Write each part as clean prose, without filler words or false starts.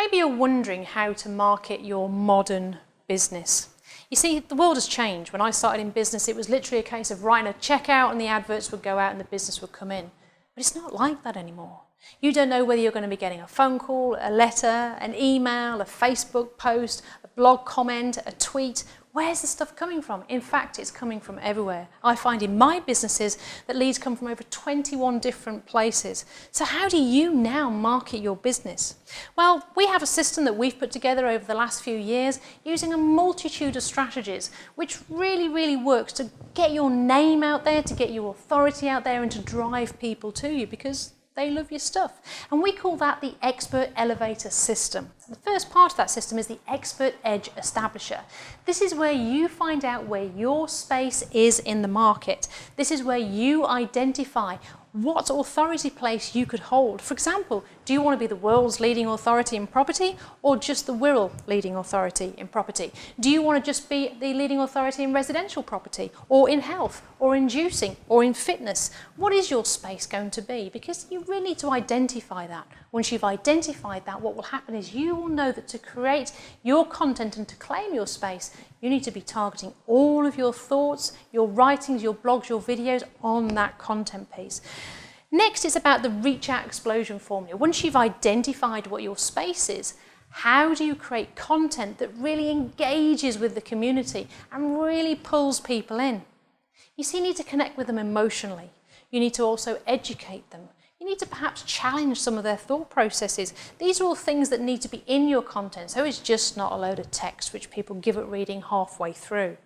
Maybe you're wondering how to market your modern business. You see, the world has changed. When I started in business, it was literally a case of writing a check out and the adverts would go out and the business would come in. But it's not like that anymore. You don't know whether you're going to be getting a phone call, a letter, an email, a Facebook post, a blog comment, a tweet. Where's the stuff coming from? In fact, it's coming from everywhere. I find in my businesses that leads come from over 21 different places. So how do you now market your business? Well, we have a system that we've put together over the last few years using a multitude of strategies, which really works to get your name out there, to get your authority out there and to drive people to you because they love your stuff. And we call that the Expert Elevator System. The first part of that system is the Expert Edge Establisher. This is where you find out where your space is in the market. This is where you identify what authority place you could hold. For example, do you want to be the world's leading authority in property or just the Wirral leading authority in property? Do you want to just be the leading authority in residential property or in health or in juicing or in fitness? What is your space going to be? Because you really need to identify that. Once you've identified that, what will happen is you will know that to create your content and to claim your space, you need to be targeting all of your thoughts, your writings, your blogs, your videos on that content piece. Next, it's about the reach out explosion formula. Once you've identified what your space is, how do you create content that really engages with the community and really pulls people in? You see, you need to connect with them emotionally. You need to also educate them. You need to perhaps challenge some of their thought processes. These are all things that need to be in your content, so it's just not a load of text which people give up reading halfway through.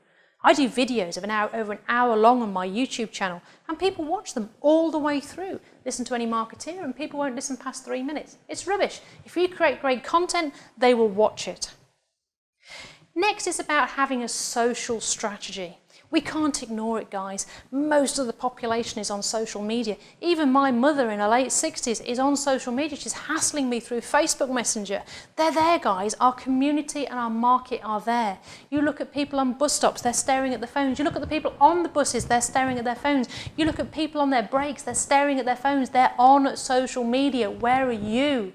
I do videos of over an hour long on my YouTube channel and people watch them all the way through. Listen to any marketeer and people won't listen past 3 minutes. It's rubbish. If you create great content, they will watch it. Next is about having a social strategy. We can't ignore it, guys. Most of the population is on social media. Even my mother in her late 60s is on social media. She's hassling me through Facebook Messenger. They're there, guys. Our community and our market are there. You look at people on bus stops, they're staring at the phones. You look at the people on the buses, they're staring at their phones. You look at people on their breaks, they're staring at their phones. They're on social media. Where are you?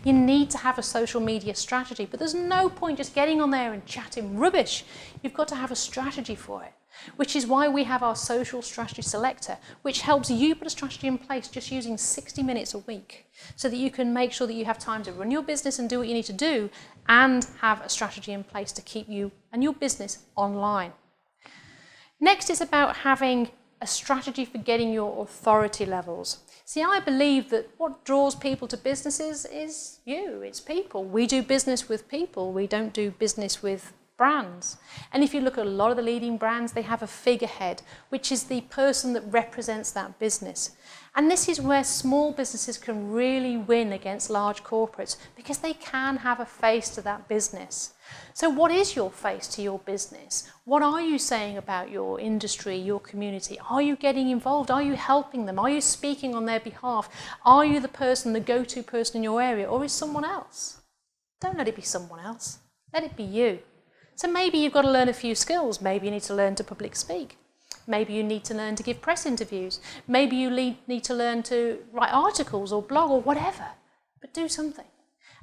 You need to have a social media strategy, but there's no point just getting on there and chatting rubbish. You've got to have a strategy for it, which is why we have our social strategy selector, which helps you put a strategy in place just using 60 minutes a week so that you can make sure that you have time to run your business and do what you need to do and have a strategy in place to keep you and your business online. Next is about having a strategy for getting your authority levels. See, I believe that what draws people to businesses is you, it's people. We do business with people, we don't do business with brands. And if you look at a lot of the leading brands, they have a figurehead, which is the person that represents that business. And this is where small businesses can really win against large corporates because they can have a face to that business. So what is your face to your business? What are you saying about your industry, your community? Are you getting involved? Are you helping them? Are you speaking on their behalf? Are you the person, the go-to person in your area, or is someone else? Don't let it be someone else. Let it be you. So maybe you've got to learn a few skills. Maybe you need to learn to public speak. Maybe you need to learn to give press interviews. Maybe you need to learn to write articles or blog or whatever. But do something.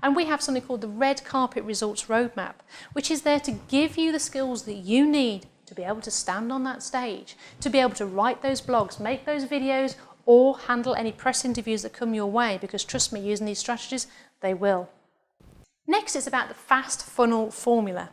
And we have something called the Red Carpet Results Roadmap, which is there to give you the skills that you need to be able to stand on that stage, to be able to write those blogs, make those videos, or handle any press interviews that come your way, because trust me, using these strategies, they will. Next is about the fast funnel formula.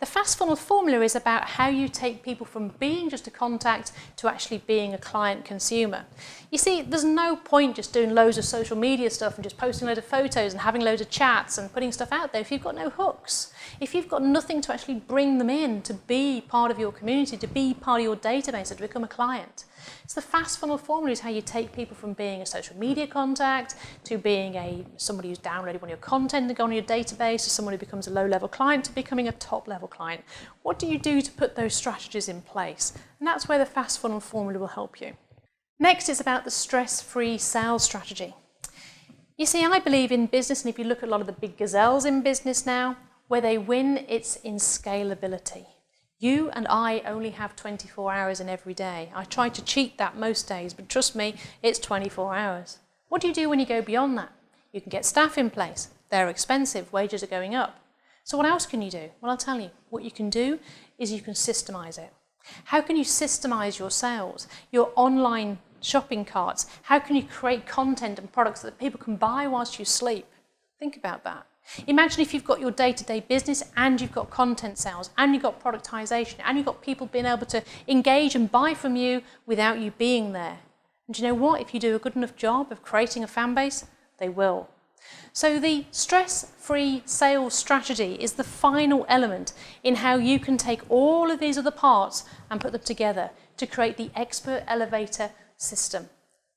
The fast funnel formula is about how you take people from being just a contact to actually being a client consumer. You see, there's no point just doing loads of social media stuff and just posting loads of photos and having loads of chats and putting stuff out there if you've got no hooks. If you've got nothing to actually bring them in to be part of your community, to be part of your database, to become a client. So the fast funnel formula is how you take people from being a social media contact to being somebody who's downloaded one of your content to go on your database, to someone who becomes a low-level client to becoming a top-level client. What do you do to put those strategies in place? And that's where the fast funnel formula will help you. Next is about the stress-free sales strategy. You see, I believe in business, and if you look at a lot of the big gazelles in business now, where they win, it's in scalability. You and I only have 24 hours in every day. I try to cheat that most days, but trust me, it's 24 hours. What do you do when you go beyond that? You can get staff in place. They're expensive, wages are going up. So what else can you do? Well, I'll tell you. What you can do is you can systemize it. How can you systemize your sales, your online shopping carts? How can you create content and products that people can buy whilst you sleep? Think about that. Imagine if you've got your day-to-day business and you've got content sales and you've got productization and you've got people being able to engage and buy from you without you being there. And do you know what? If you do a good enough job of creating a fan base, they will. So the stress-free sales strategy is the final element in how you can take all of these other parts and put them together to create the expert elevator system,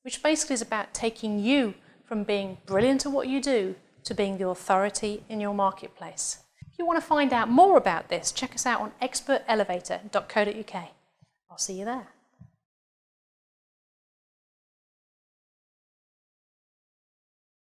which basically is about taking you from being brilliant at what you do to being the authority in your marketplace. If you want to find out more about this, check us out on expertelevator.co.uk. I'll see you there.